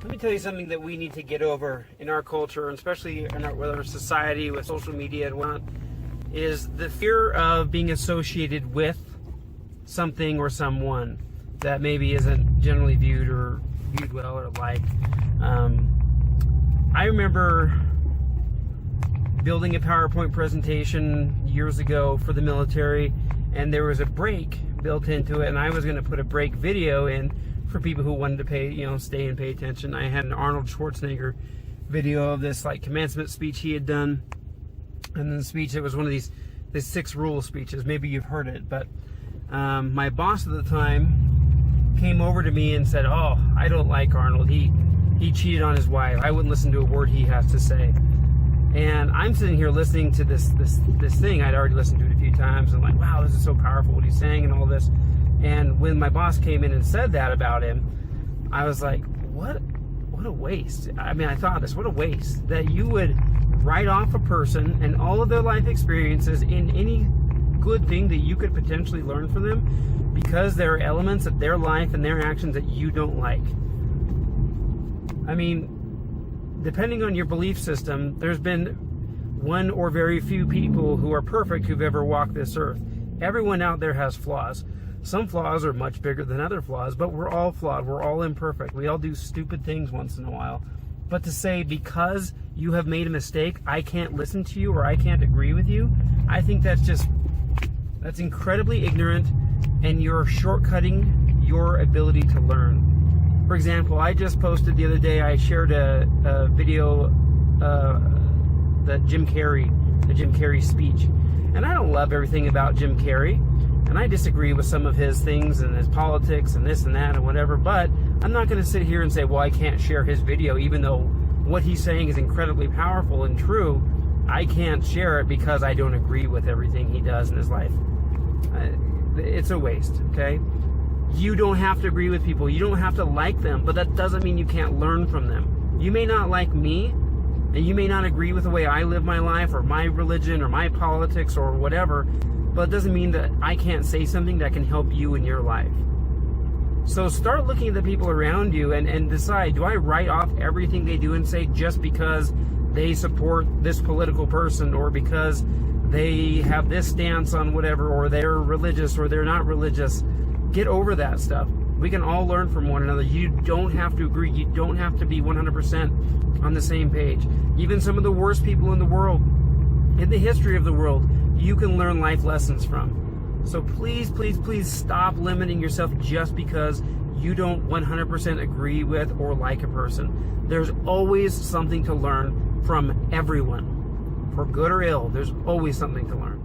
Let me tell you something that we need to get over in our culture, and especially in with our society, with social media and whatnot, is the fear of being associated with something or someone that maybe isn't generally viewed well or liked. I remember building a PowerPoint presentation years ago for the military, and there was a break built into it, and I was going to put a break video in for people who wanted to stay and pay attention. I had an Arnold Schwarzenegger video of this commencement speech he had done, and then the speech, it was one of these 6 rule speeches. Maybe you've heard it, but my boss at the time came over to me and said, "Oh, I don't like Arnold. He cheated on his wife. I wouldn't listen to a word he has to say." And I'm sitting here listening to this thing. I'd already listened to it a few times, and like, wow, this is so powerful what he's saying and all this. And when my boss came in and said that about him, I was like, what a waste. I mean, I thought this, what a waste that you would write off a person and all of their life experiences in any good thing that you could potentially learn from them because there are elements of their life and their actions that you don't like. I mean, depending on your belief system, there's been one or very few people who are perfect who've ever walked this earth. Everyone out there has flaws. Some flaws are much bigger than other flaws, but we're all flawed. We're all imperfect. We all do stupid things once in a while. But to say because you have made a mistake, I can't listen to you or I can't agree with you, I think that's incredibly ignorant, and you're shortcutting your ability to learn. For example, I just posted the other day, I shared a video, the Jim Carrey speech. And I don't love everything about Jim Carrey, and I disagree with some of his things and his politics and this and that and whatever, but I'm not going to sit here and say, well, I can't share his video, even though what he's saying is incredibly powerful and true. I can't share it because I don't agree with everything he does in his life. It's a waste, okay? You don't have to agree with people. You don't have to like them, but that doesn't mean you can't learn from them. You may not like me, and you may not agree with the way I live my life or my religion or my politics or whatever, but it doesn't mean that I can't say something that can help you in your life. So start looking at the people around you and decide, do I write off everything they do and say just because they support this political person or because they have this stance on whatever, or they're religious or they're not religious? Get over that stuff. We can all learn from one another. You don't have to agree. You don't have to be 100% on the same page. Even some of the worst people in the world, in the history of the world, you can learn life lessons from. So please, please, please stop limiting yourself just because you don't 100% agree with or like a person. There's always something to learn from everyone. For good or ill, there's always something to learn.